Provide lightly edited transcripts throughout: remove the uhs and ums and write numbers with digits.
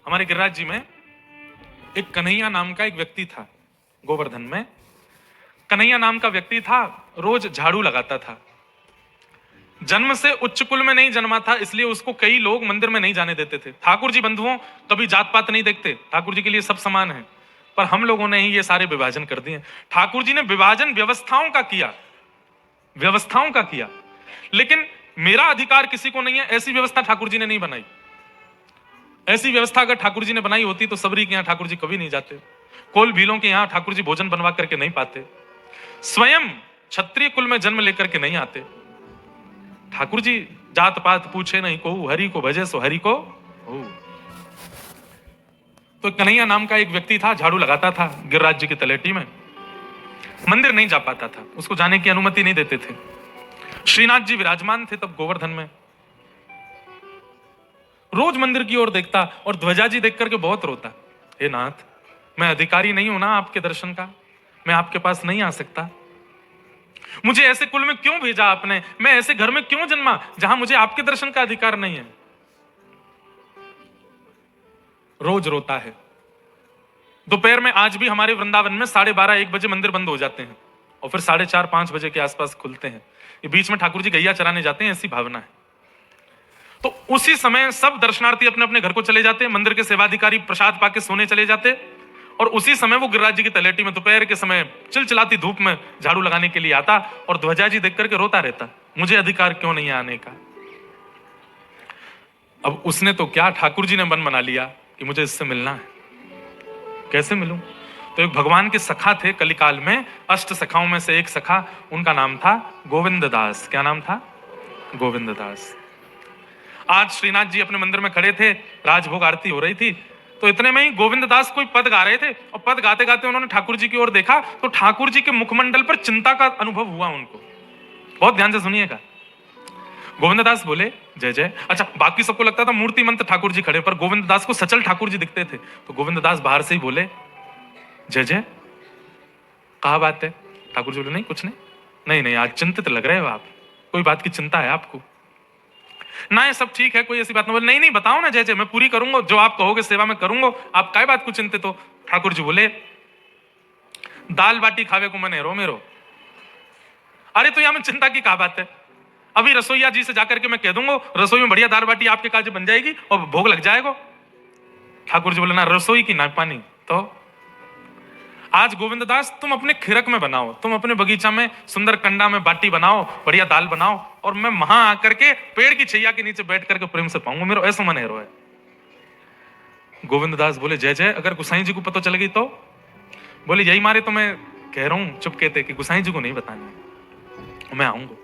हमारे गिरिराज जी में एक कन्हैया नाम का एक व्यक्ति था। गोवर्धन में कन्हैया नाम का व्यक्ति था, रोज झाड़ू लगाता था। जन्म से उच्च कुल में नहीं जन्मा था, इसलिए उसको कई लोग मंदिर में नहीं जाने देते थे। ठाकुर जी बंधुओं कभी जात पात नहीं देखते, ठाकुर जी के लिए सब समान है। पर हम लोगों ने ही ये सारे विभाजन कर दिए। ठाकुर जी ने विभाजन व्यवस्थाओं का किया, व्यवस्थाओं का किया, लेकिन मेरा अधिकार किसी को नहीं है, ऐसी व्यवस्था ठाकुर जी ने नहीं बनाई। ऐसी व्यवस्था अगर ठाकुर जी ने बनाई होती तो सबरी के यहां ठाकुर जी कभी नहीं जाते, कोल भीलों के यहां ठाकुर जी भोजन बनवा करके नहीं पाते, स्वयं क्षत्रिय कुल में जन्म लेकर के नहीं आते। ठाकुर जी जात पात पूछे नहीं को, हरि को भजे सो हरि को हो। तो कन्हैया नाम का एक व्यक्ति था, झाड़ू लगाता था गिरिराज जी की तलेटी में, मंदिर नहीं जा पाता था, उसको जाने की अनुमति नहीं देते थे। श्रीनाथ जी विराजमान थे तब गोवर्धन में, रोज मंदिर की ओर देखता और ध्वजा जी देख करके बहुत रोता। हे नाथ, मैं अधिकारी नहीं हूं ना आपके दर्शन का, मैं आपके पास नहीं आ सकता। मुझे ऐसे कुल में क्यों भेजा आपने, मैं ऐसे घर में क्यों जन्मा जहां मुझे आपके दर्शन का अधिकार नहीं है। रोज रोता है। दोपहर में आज भी हमारे वृंदावन में 12:30-1 बजे मंदिर बंद हो जाते हैं और फिर 4:30-5 बजे के आसपास खुलते हैं। ये बीच में ठाकुर जी गैया चराने जाते हैं, ऐसी भावना है। तो उसी समय सब दर्शनार्थी अपने अपने घर को चले जाते, मंदिर के सेवाधिकारी प्रसाद पाके सोने चले जाते, और उसी समय वो गिरिराज जी की तलेटी में दोपहर के समय चिलचिलाती धूप में झाड़ू लगाने के लिए आता और ध्वजा जी देख करके रोता रहता, मुझे अधिकार क्यों नहीं आने का। अब उसने तो क्या, ठाकुर जी ने मन बना लिया कि मुझे इससे मिलना है। कैसे मिलूं? तो एक भगवान के सखा थे कलिकाल में, अष्ट सखाओं में से एक सखा, उनका नाम था गोविंद दास। क्या नाम था? गोविंद दास। आज श्रीनाथ जी अपने मंदिर में खड़े थे, राजभोग आरती हो रही थी, तो इतने में ही गोविंद दास कोई पद गा रहे थे और पद गाते गाते उन्होंने ठाकुर जी की ओर देखा तो ठाकुर जी के मुखमंडल पर चिंता का अनुभव हुआ उनको। बहुत ध्यान से सुनिएगा। गोविंद दास बोले जय जय। अच्छा, बाकी सबको लगता था मूर्तिमंत ठाकुर जी खड़े, पर गोविंद दास को सचल ठाकुर जी दिखते थे। तो गोविंद दास बाहर से ही बोले जय जय। कहा बात है? ठाकुर जी बोले नहीं कुछ नहीं। नहीं नहीं, आज चिंतित लग रहे हो आप, कोई बात की चिंता है आपको? ना ये सब ठीक है, कोई ऐसी बात नहीं। बोले नहीं नहीं, बताओ ना जय जय, मैं पूरी करूंगा, जो आप कहोगे सेवा में करूंगा, आप काय बात को चिंतित हो? ठाकुर जी बोले दाल बाटी खावे को मने रो मेरो। अरे तो यहां में चिंता की क्या बात है? अभी रसोईया जी से जाकर के मैं कह दूंगा, रसोई में बढ़िया दाल बाटी आपके काज बन जाएगी और भोग लग जाएगा। ठाकुर जी बोले ना रसोई की ना पानी। तो आज गोविंद दास तुम अपने खिरक में बनाओ, तुम अपने बगीचा में सुंदर कंडा में बाटी बनाओ, बढ़िया दाल बनाओ, और मैं वहां आकर के पेड़ की छैया के नीचे बैठ करके प्रेम से पाऊंगा, मेरा ऐसा मन है। गोविंद दास बोले जय जय। अगर गुसाई जी को पता चल गई तो? बोले यही मारे तो मैं कह रहा हूं चुप कहते कि गुसाई जी को नहीं बतानी, मैं आऊंगा।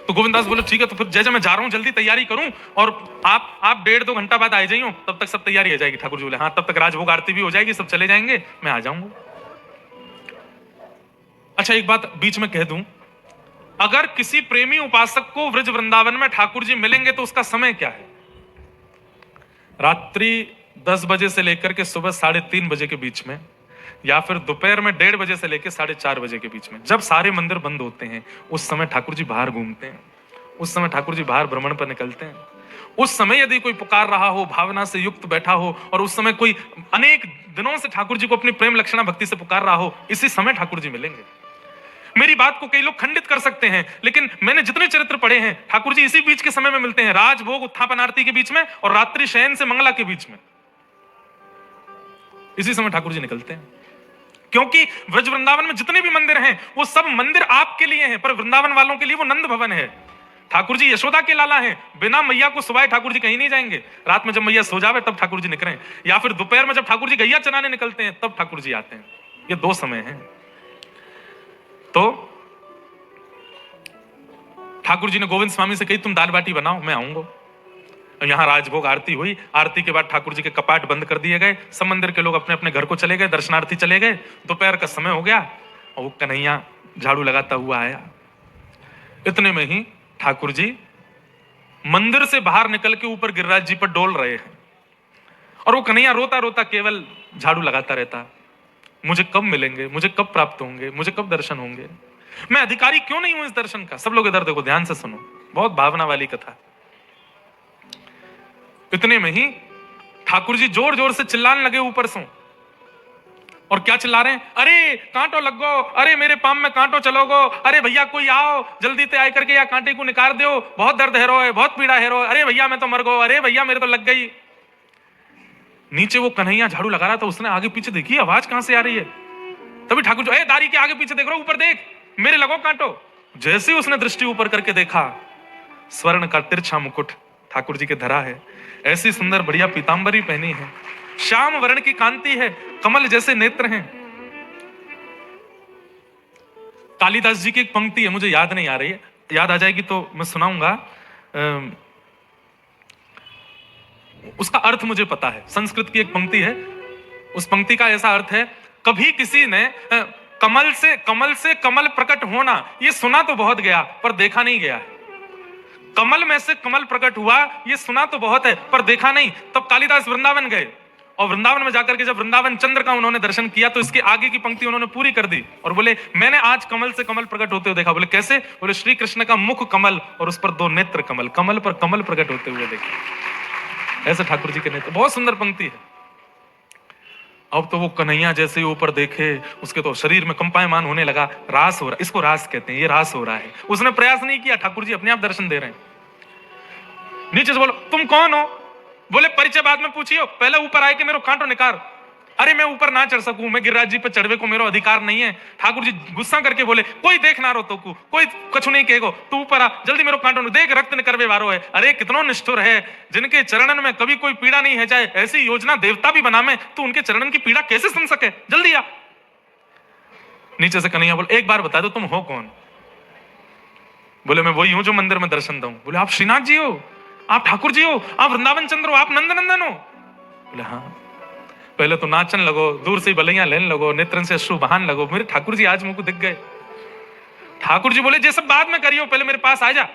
तो गोविंद दास बोले ठीक है, तो फिर जय जय मैं जा रहा हूं, जल्दी तैयारी करूं, और आप 1.5-2 घंटा बाद आ जाइयो, तब तक सब तैयारी हो जाएगी। ठाकुर जी बोले हाँ, तब तक राजभोग आरती भी हो जाएगी, सब चले जाएंगे, मैं आ जाऊंगा। अच्छा, एक बात बीच में कह दूं, अगर किसी प्रेमी उपासक को व्रज वृंदावन में ठाकुर जी मिलेंगे तो उसका समय क्या है? रात्रि 10 बजे से लेकर के सुबह 3:30 बजे के बीच में, या फिर दोपहर में 1:30 बजे से लेकर 4:30 बजे के बीच में, जब सारे मंदिर बंद होते हैं, उस समय ठाकुर जी बाहर घूमते हैं, उस समय ठाकुर जी बाहर भ्रमण पर निकलते हैं। उस समय यदि कोई पुकार रहा हो, भावना से युक्त बैठा हो, और उस समय कोई अनेक दिनों से ठाकुर जी को अपनी प्रेम लक्षणा भक्ति से पुकार रहा हो, इसी समय ठाकुर जी मिलेंगे। मेरी बात को कई लोग खंडित कर सकते हैं, लेकिन मैंने जितने चरित्र पढ़े हैं, ठाकुर जी इसी बीच के समय में मिलते हैं, राजभोग उत्थापन आरती के बीच में और रात्रि शयन से मंगला के बीच में, इसी समय ठाकुर जी निकलते हैं। क्योंकि व्रज वृंदावन में जितने भी मंदिर हैं, वो सब मंदिर आपके लिए हैं, पर वृंदावन वालों के लिए वो नंद भवन है। ठाकुर जी यशोदा के लाला हैं, बिना मैया को सुवाए ठाकुर जी कहीं नहीं जाएंगे। रात में जब मैया सो जावे तब ठाकुर जी निकले, या फिर दोपहर में जब ठाकुर जी गैया चराने निकलते हैं तब ठाकुर जी आते हैं। ये 2 समय हैं। तो ठाकुर जी ने गोविंद स्वामी से कही तुम दाल बाटी बनाओ, मैं आऊंगा। यहां राजभोग आरती हुई, आरती के बाद ठाकुर जी के कपाट बंद कर दिए गए, सब मंदिर के लोग अपने अपने घर को चले गए, दर्शनार्थी चले गए, दोपहर का समय हो गया और वो कन्हैया झाड़ू लगाता हुआ आया। इतने में ही ठाकुर जी मंदिर से बाहर निकल के ऊपर गिरिराज जी पर डोल रहे हैं, और वो कन्हैया रोता रोता केवल झाड़ू लगाता रहता, मुझे कब मिलेंगे, मुझे कब प्राप्त होंगे, मुझे कब दर्शन होंगे, मैं अधिकारी क्यों नहीं हूं इस दर्शन का। सब लोग इधर देखो, ध्यान से सुनो, बहुत भावना वाली कथा। इतने में ही ठाकुर जी जोर जोर से चिल्लाने लगे ऊपर से। और क्या चिल्ला रहे हैं? अरे कांटो लग गो, अरे मेरे पाम में कांटो चलो गो, अरे भैया कोई आओ जल्दी से आए करके या कांटे को निकाल दो, बहुत दर्द है रो है, बहुत पीड़ा है रो, अरे भैया मैं तो मर गो, अरे भैया मेरे तो लग गई। नीचे वो कन्हैया झाड़ू लगा रहा था, उसने आगे पीछे देखी आवाज कहां से आ रही है। तभी ठाकुर जी, दारी के आगे पीछे देख रहा, ऊपर देख, मेरे लगो कांटो। जैसे ही उसने दृष्टि ऊपर करके देखा, स्वर्ण का तिरछा मुकुट ठाकुर जी के धरा है, ऐसी सुंदर बढ़िया पीतांबरी पहनी है, श्याम वर्ण की कांति है, कमल जैसे नेत्र हैं। कालिदास जी की एक पंक्ति है, मुझे याद नहीं आ रही है, याद आ जाएगी तो मैं सुनाऊंगा। उसका अर्थ मुझे पता है, संस्कृत की एक पंक्ति है, उस पंक्ति का ऐसा अर्थ है, कभी किसी ने कमल से कमल प्रकट होना ये सुना तो बहुत गया पर देखा नहीं गया है। कमल में से कमल प्रकट हुआ ये सुना तो बहुत है पर देखा नहीं। तब कालिदास वृंदावन गए और वृंदावन में जाकर के जब वृंदावन चंद्र का उन्होंने दर्शन किया तो इसके आगे की पंक्ति उन्होंने पूरी कर दी और बोले मैंने आज कमल से कमल प्रकट होते हुए देखा। बोले कैसे? बोले श्री कृष्ण का मुख कमल और उस पर 2 नेत्र कमल, कमल पर कमल प्रकट होते हुए देखे। ऐसे ठाकुर जी के नेत्र, बहुत सुंदर पंक्ति है। अब तो वो कन्हैया जैसे ही ऊपर देखे उसके तो शरीर में कंपायमान होने लगा, रास हो रहा, इसको रास कहते हैं, ये रास हो रहा है। उसने प्रयास नहीं किया, ठाकुर जी अपने आप दर्शन दे रहे हैं। नीचे से बोलो तुम कौन हो? बोले परिचय बाद में पूछियो, पहले ऊपर आए कि मेरे कांटो निकाल। अरे मैं ऊपर ना चढ़ सकूं, मैं गिरिराज जी पे चढ़वे को मेरा अधिकार नहीं है। ठाकुर जी गुस्सा करके बोले कोई देख ना रो तो को, कोई कुछ नहीं कहेगो, तू ऊपर आ जल्दी, मेरे कांटो देख, रक्त निकरवे वारो है। अरे कितना निष्ठुर है, जिनके चरणन में कभी कोई पीड़ा नहीं है, चाहे ऐसी योजना देवता भी बना में तो उनके चरणन की पीड़ा कैसे सुन सके, जल्दी आ। नीचे से कन्हैया बोले एक बार बता दो तुम हो कौन? बोले मैं वही हूं जो मंदिर में दर्शन दूं। बोले आप श्रीनाथ जी हो, आप ठाकुर जी हो, आप वृंदावन चंद्र हो, आप नंदनंदन हो? बोले हाँ। पहले तो नाचन लगो, दूर से बलैया लेने लगो, नेत्रन से अश्रु बहान लगो, मेरे ठाकुर जी आज मुझको दिख गए। ठाकुर जी बोले ये सब बाद में करियो, पहले मेरे पास आ जा।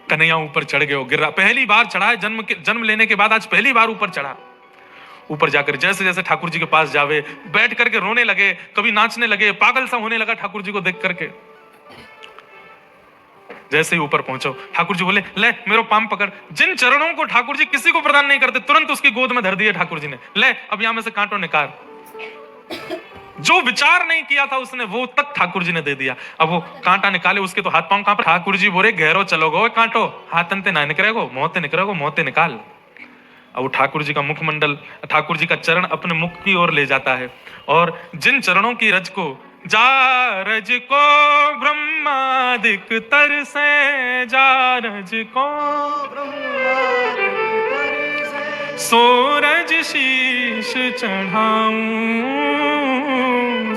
कन्हैया ऊपर चढ़ गए, गिर रहा, पहली बार चढ़ा है जन्म लेने के बाद आज पहली बार ऊपर चढ़ा। ऊपर जाकर जैसे जैसे ठाकुर जी के पास जावे, बैठ करके रोने लगे, कभी नाचने लगे, पागल सा होने लगा ठाकुर जी को देख करके। जैसे ही ऊपर पहुंचो ठाकुर जी बोले ले मेरो पाम पकड़। जिन चरणों को ठाकुर जी किसी को प्रदान नहीं करते तुरंत उसकी गोद में धर दिए ठाकुर जी ने, ले अब यहां में से कांटो निकाल। जो विचार नहीं किया था उसने वो तक ठाकुर जी ने दे दिया। अब वो कांटा निकाले, उसके तो हाथ पांव कहां पर। ठाकुर जी बोले गहरो चलोगो कांटो, हाथन ना निकलेगो, मोहते निकलेगो, मोहते निकाल। अब वो ठाकुर जी का मुखमंडल, ठाकुर जी का चरण अपने मुख की ओर ले जाता है और जिन चरणों की रज को जा रज को ब्रह्मादिक तर से, जा रज को सूरज शीश चढ़ाऊं,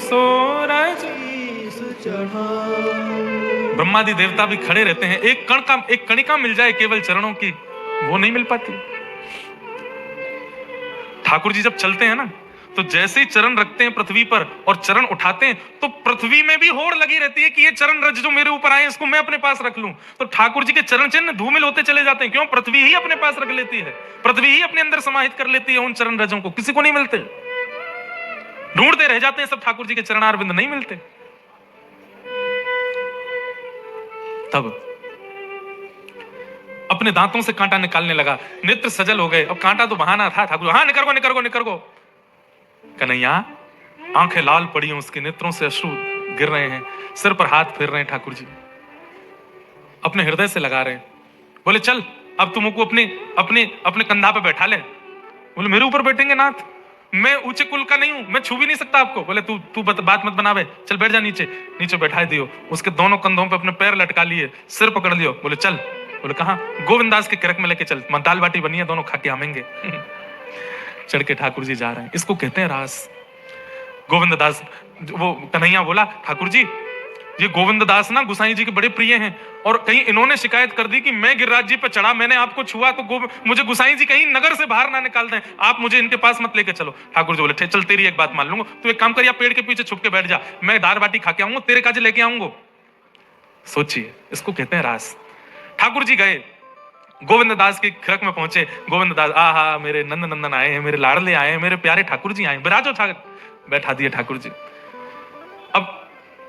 सूरज शीश चढ़ाऊं। ब्रह्मादि देवता भी खड़े रहते हैं, एक कणिका मिल जाए केवल चरणों की, वो नहीं मिल पाती। ठाकुर जी जब चलते हैं ना तो जैसे ही चरण रखते हैं पृथ्वी पर और चरण उठाते हैं तो पृथ्वी में भी होड़ लगी रहती है कि ये चरण रज जो मेरे ऊपर आए इसको मैं अपने पास रख लूं। तो ठाकुर जी के चरण चिन्ह धूमिल होते चले जाते हैं। क्यों? पृथ्वी ही अपने पास रख लेती है, पृथ्वी ही अपने अंदर समाहित कर लेती है उन चरण रजों को, किसी को नहीं मिलते, ढूंढते रह जाते हैं सब, ठाकुर जी के चरणारविंद नहीं मिलते। तब अपने दांतों से कांटा निकालने लगा, नेत्र सजल हो गए। अब कांटा तो बहाना था, ठाकुर हाँ निकर गो निकर गो निकर गो। कन्हैया आंखें लाल पड़ी हैं, उसके नेत्रों से अश्रु गिर रहे हैं, सिर पर हाथ फेर रहे हैं ठाकुर जी, अपने हृदय से लगा रहे हैं। बोले चल अब तुमको अपने अपने अपने कंधा पे बैठा ले। बोले मेरे ऊपर बैठेंगे नाथ, मैं ऊंचे कुल का नहीं हूं, मैं छू भी नहीं सकता आपको। बोले तू बात मत बनावे, चल बैठ जा नीचे। नीचे बैठा दियो, उसके दोनों कंधों पे अपने पैर लटका लिए, सिर पकड़ लियो। बोले चल। बोले कहां? गोविंदास के किरक में लेके चल, दाल बाटी बनी है, दोनों खा के आवेंगे। चढ़ के ठाकुर जी जा रहे हैं, इसको कहते हैं रास। गोविंद दास, वो कन्हैया बोला ठाकुर जी ये गोविंद दास ना गुसाई जी के बड़े प्रिय हैं और कहीं इन्होंने शिकायत कर दी कि मैं गिरिराज जी पे चढ़ा, मैंने आपको छुआ तो मुझे गुसाई जी कहीं नगर से बाहर ना निकाल दें, आप मुझे इनके पास मत लेके चलो। ठाकुर जी बोले चल तेरी एक बात मान लूंगा, तू एक काम कर, या पेड़ के पीछे छुप के बैठ जा, मैं दाल बाटी खा के आऊंगा, तेरे काजे लेके आऊंगा। सोचिए, इसको कहते हैं रास। ठाकुर जी गए, गोविंद दास के खिरक में पहुंचे। गोविंद दास आहा मेरे नंद नंदन आए हैं, मेरे लाडले आए हैं, मेरे प्यारे ठाकुर जी आए, बिराजो बैठा दिए ठाकुर जी। अब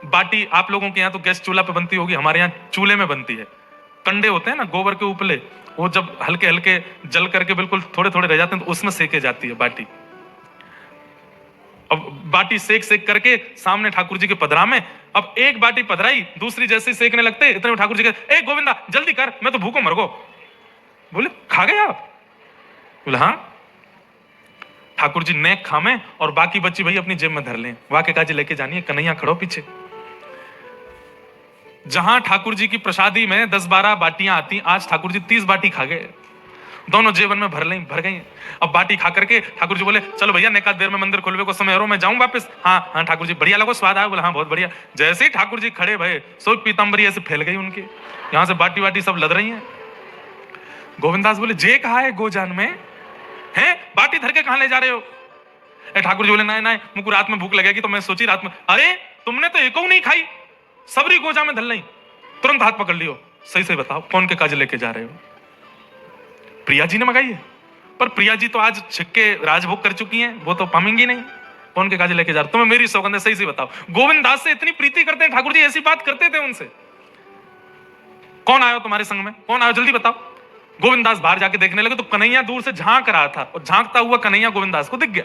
बाटी आप लोगों के यहाँ तो गैस चूल्हा पे बनती होगी, हमारे यहाँ चूल्हे में बनती है। कंडे होते हैं ना गोबर के उपले, वो जब हल्के हल्के जल करके बिल्कुल थोड़े थोड़े रह जाते हैं तो उसमें सेके जाती है बाटी। अब बाटी सेक सेक करके सामने ठाकुर जी के पधरा में, अब एक बाटी पधराई, दूसरी जैसे ही सेकने लगते इतने में ठाकुर जी कहते, ए गोविंदा जल्दी कर, मैं तो भूखो मर गो। बोले खा गए आप? बोले हाँ। ठाकुर जी नेक खामे और बाकी बच्ची भाई अपनी जेब में धर लें, वाके काजी लेके जानी है, कन्हैया खड़ो पीछे। जहां ठाकुर जी की प्रसादी में 10-12 बाटियां आती, आज ठाकुर जी 30 बाटी खा गए, दोनों जेवन में भर गई। अब बाटी खा करके ठाकुर जी बोले चलो भैया नेका देर में मंदिर खुलवे को समय हो, मैं जाऊं वापस। हाँ हाँ ठाकुर जी बढ़िया लगो, स्वाद आया? बोले हाँ बहुत बढ़िया। जैसे ही ठाकुर जी खड़े भये, सो पीताम्बरी ऐसे फैल गई उनकी, यहां से बाटी वाटी सब लद रही हैं। गोविंदास बोले जे कहा है गोजान में है, बाटी धर के कहां ले जा रहे हो? ठाकुर जी बोले ना ना मुझको रात में भूख लगेगी तो मैं सोची रात में। अरे तुमने तो एको नहीं खाई, सबरी गोजा में धल नहीं, तुरंत हाथ पकड़ लियो, सही से बताओ कौन के काज लेके जा रहे हो? प्रिया जी ने मंगाई है, पर प्रिया जी तो आज छिक्के राजभोग कर चुकी हैं, वो तो पामेंगी नहीं, कौन के काज लेके जा रहे? तुम्हें मेरी सौगंध है, सही से बताओ। गोविंदास से इतनी प्रीति करते हैं ठाकुर जी, ऐसी बात करते थे उनसे, कौन आयो तुम्हारे संग में, कौन आयो जल्दी बताओ। गोविंदास बाहर जाके देखने लगे तो कन्हैया दूर से झांक रहा था, और झांकता हुआ कन्हैया गोविंदास को दिख गया।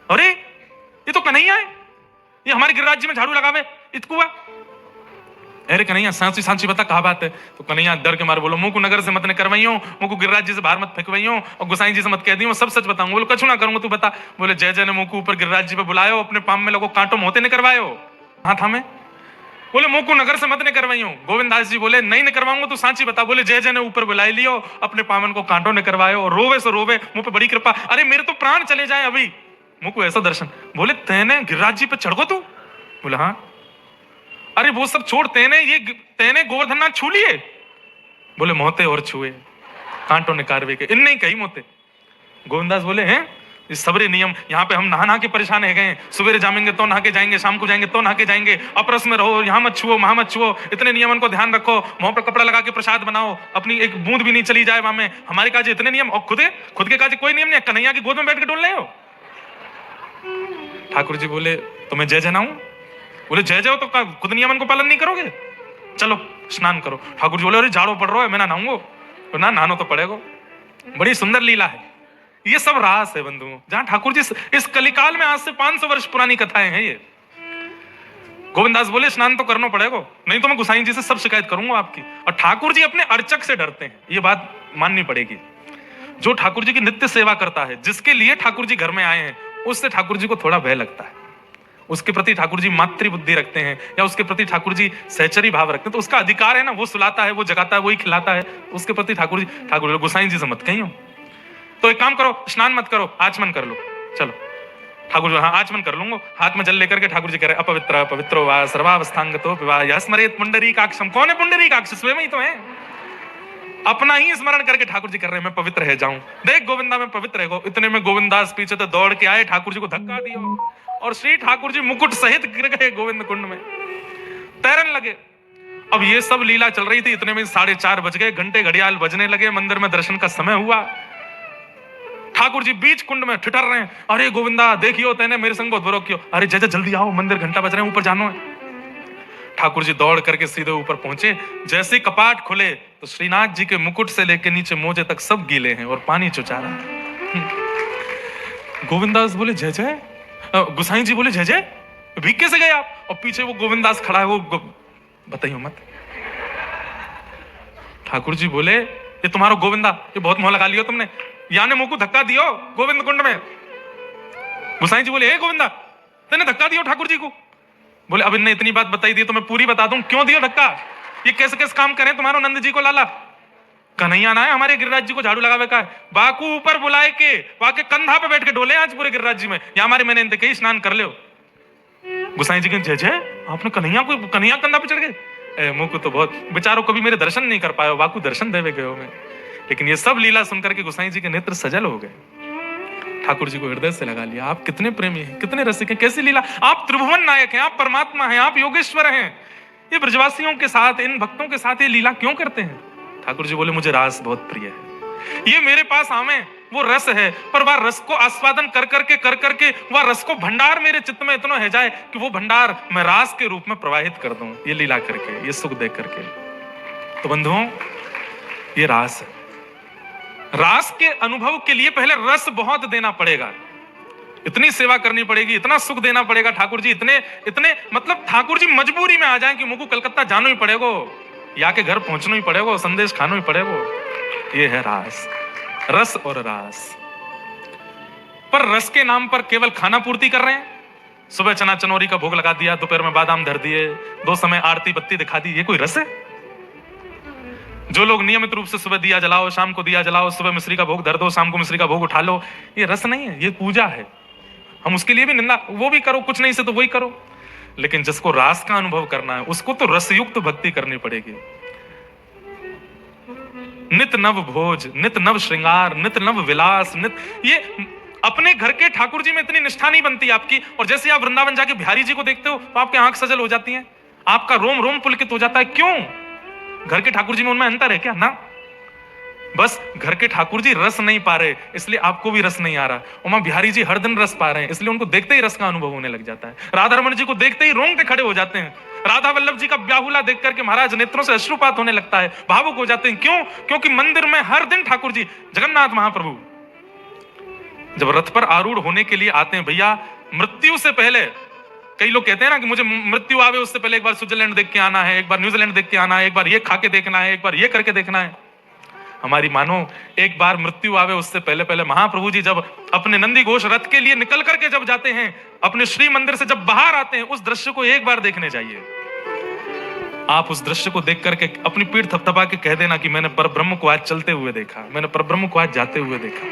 अरे ये तो कन्हैया है, ये हमारे गिरिराज जी में झाड़ू लगावे इतकुआ। अरे कन्हैया सांची सांची बता कहा बात है? तो कन्हैया डर के मारे बोलो मुझको नगर से मत ने करवाइयो, मुझको गिरिराज जी से बाहर मत फेंकवाइयो, और गोसाई जी से मत कह दियो, सब सच बताऊंगा। बोलो कछु ना करूंगा, तू बता। बोले जय जय ने मुझको ऊपर गिरिराज जी पे बुलायो, अपने पाम में लोगो कांटो मोते ने करवायो, हाथ हमें। बोले मुझको नगर से मत ने करवाइयो। गोविंदास जी बोले नहीं ने करवाऊंगा, तू सांची बता। बोले जय जय ने ऊपर बुलाई लियो, अपने पामन को कांटो ने करवायो, और रोवे से रोवे, मुंह पे बड़ी कृपा, अरे मेरे तो प्राण चले जाए अभी, मुझको ऐसा दर्शन। बोले तेने गिरिराज जी पे चढ़ गो तू? बोले हाँ। अरे वो सब छोड़, तेने गोवर्धननाथ छू लिए? बोले मोते और छुए, कांटों ने कारवे के, इन नहीं कही मोते। गोविंदास बोले हैं इस सबरे नियम, यहाँ पे हम नहा के परेशान है गए, सवेरे जाएंगे तो नहा के जाएंगे, शाम को जाएंगे तो नहा के जाएंगे, अपरस में रहो, यहाँ मत छुओ वहां मत छुओ, इतने नियमन को ध्यान रखो, मुंह पर कपड़ा लगा के प्रसाद बनाओ, अपनी एक बूंद भी नहीं चली जाए वहां में, हमारे काज इतने नियम, और खुद के काज कोई नियम नहीं। कन्हैया की गोद में बैठ के डोल रहे हो? ठाकुर जी बोले तो मैं जय जनाऊं? बोले जय जय हो तो खुद नियमन को पालन नहीं करोगे? चलो स्नान करो। ठाकुर जी बोले अरे झाड़ो पड़ रहा है, मैं ना नहाऊंगा। तो ना नहानो तो पड़ेगा। बड़ी सुंदर लीला है, ये सब रास है बंधुओं, जहां ठाकुर जी इस कलिकाल में आज से 500 वर्ष पुरानी कथाएं हैं ये। गोविंदास बोले स्नान तो करना पड़ेगा, नहीं तो मैं गोसाई जी से सब शिकायत करूंगा आपकी। और ठाकुर जी अपने अर्चक से डरते हैं, ये बात माननी पड़ेगी। जो ठाकुर जी की नित्य सेवा करता है, जिसके लिए ठाकुर जी घर में आए हैं, उससे ठाकुर जी को थोड़ा भय लगता है। उसके प्रति ठाकुर जी मातृ बुद्धि रखते हैं, या उसके प्रति ठाकुर जी सहचरी भाव रखते हैं, तो उसका अधिकार है ना, वो सुलाता है, वो जगाता है, वही खिलाता है, उसके प्रति ठाकुर गोसाई जी से मत कहियो। तो एक काम करो, स्नान मत करो, आचमन कर लो। चलो ठाकुर जी हाँ आचमन कर लूंगा। हाथ में जल लेकर के ठाकुर जी कह रहे अपवित्र पवित्रो वा सर्वावस्थांगतो विवाह यह स्मरेत पुंडरीकाक्षम। कौन है पुंडरीकाक्ष? स्वयं ही तो है, अपना ही स्मरण करके ठाकुर जी कर रहे हैं मैं पवित्र है जाऊं। देख गोविंदा मैं पवित्र है। इतने में गोविंदास पीछे तो दौड़ के आए, ठाकुर जी को धक्का दिया, और श्री ठाकुर जी मुकुट सहित गिर गए गोविंद कुंड में, तैरने लगे। अब ये सब लीला चल रही थी, इतने में 4:30 बज गए, घंटे घड़ियाल बजने लगे, मंदिर में दर्शन का समय हुआ। ठाकुर जी बीच कुंड में ठिठर रहे हैं, अरे गोविंदा देखियो तेने मेरे संग बहुत बुरा किया, अरे जय जल्दी आओ, मंदिर घंटा बज रहे हैं, ऊपर जानो है। ठाकुर जी दौड़ करके सीधे ऊपर पहुंचे। जैसे कपाट खुले तो श्रीनाथ जी के मुकुट से लेकर नीचे मोजे तक सब गीले हैं और पानी चुचा रहा है। गोविंदास बोले जय जय, गुसाई जी बोले जय जय, भीग कैसे गए आप? और पीछे वो गोविंदास खड़ा है, वो बताइए मत। ठाकुर जी बोले ये तुम्हारा गोविंदा, ये बहुत मोह लगा लियो तुमने, याने मुंह को धक्का दियो गोविंद कुंड में। गुसाई जी बोले हे गोविंदा तेने धक्का दियो ठाकुर जी को? बोले अब इनने इतनी बात बताई दी तो मैं पूरी बता दूं, क्यों दियो धक्का? ये कैसे कैसे काम करें तुम्हारो नंद जी को लाला? कन्हैया ना है हमारे गिरिराज जी को झाड़ू लगावे का है, बाकू ऊपर बुलाए के वाके कंधा पे बैठ के डोले आज पूरे गिरिराज जी में, या हमारे मैंने इनते कही स्नान कर ले। गुसाई जी के जय जय, आपने कन्हैया कंधा पे चढ़ गए? मुंह को तो बहुत बेचारों कभी मेरे दर्शन नहीं कर पाए, बाकू दर्शन देवे गए मैं। लेकिन ये सब लीला सुनकर के गुसाई जी के नेत्र सजल हो गए। ठाकुर जी को हृदय से लगा लिया, आप कितने प्रेमी हैं, कितने रसिक हैं, कैसी लीला, आप त्रिभुवन नायक हैं, आप परमात्मा हैं, आप योगेश्वर हैं, ये ब्रजवासियों के साथ, इन भक्तों के साथ ये लीला क्यों करते हैं? ठाकुर जी बोले मुझे रास बहुत प्रिय है, ये मेरे पास आवे वो रस है, पर वह रस को आस्वादन कर करके वह रस को भंडार मेरे चित्त में इतना है जाए कि वो भंडार मैं रास के रूप में प्रवाहित कर दूं, ये लीला करके, ये सुख दे करके। तो बंधुओं ये रास है। रास के अनुभव के लिए पहले रस बहुत देना पड़ेगा, इतनी सेवा करनी पड़ेगी, इतना सुख देना पड़ेगा ठाकुर जी, इतने इतने मतलब ठाकुर जी मजबूरी में आ जाएं कि मुझको कलकत्ता जाना ही पड़ेगा, या के घर पहुंचना ही पड़ेगा, संदेश खाना ही पड़ेगा। ये है रास, रस और रास। पर रस के नाम पर केवल खाना पूर्ति कर रहे हैं। सुबह चना चनौरी का भोग लगा दिया, दोपहर में बादाम धर दिए, 2 समय आरती बत्ती दिखा दी, ये कोई रस है? जो लोग नियमित रूप से सुबह दिया जलाओ, शाम को दिया जलाओ, सुबह मिश्री का भोग धर दो, शाम को मिश्री का भोग उठा लो, ये रस नहीं है, ये पूजा है। हम उसके लिए भी निंदा, वो भी करो, कुछ नहीं से तो वही करो। लेकिन जिसको रास का अनुभव करना है उसको तो रसयुक्त भक्ति करनी पड़ेगी। नित नव भोज, नित नव श्रृंगार, नित नव विलास, ये अपने घर के ठाकुर जी में इतनी निष्ठा नहीं बनती आपकी। और जैसे आप वृंदावन जाके बिहारी जी को देखते हो तो आपकी आंख सजल हो जाती है, आपका रोम रोम पुलकित हो जाता है। क्यों? घर के ठाकुर जी में उनमें अंतर है क्या? ना, बस घर के ठाकुर जी रस नहीं पा रहे इसलिए आपको भी रस नहीं आ रहा। उमा बिहारी जी हर दिन रस पा रहे हैं इसलिए उनको देखते ही रस का अनुभव होने लग जाता है। राधा रमण जी को देखते ही रोंगटे खड़े हो जाते हैं। राधा वल्लभ जी का ब्याहुला देख करके महाराज नेत्रों से अश्रुपात होने लगता है, भावुक हो जाते हैं। क्यों? क्योंकि मंदिर में हर दिन ठाकुर जी, जगन्नाथ महाप्रभु जब रथ पर आरूढ़ होने के लिए आते हैं, भैया मृत्यु से पहले, कई लोग कहते हैं ना कि मुझे मृत्यु आवे उससे पहले एक बार स्विट्जरलैंड देख के आना है, एक बार न्यूजीलैंड देख के आना है, एक बार ये खा के देखना है, एक बार ये करके देखना है। हमारी मानो एक बार मृत्यु आवे उससे पहले पहले महाप्रभु जी जब अपने नंदी घोष रथ के लिए निकल करके जब जाते हैं, अपने श्री मंदिर से जब बाहर आते हैं, उस दृश्य को एक बार देखने चाहिए। आप उस दृश्य को देख करके अपनी पीठ थपथपा के कह देना कि मैंने परब्रह्म को आज चलते हुए देखा, मैंने परब्रह्म को आज जाते हुए देखा।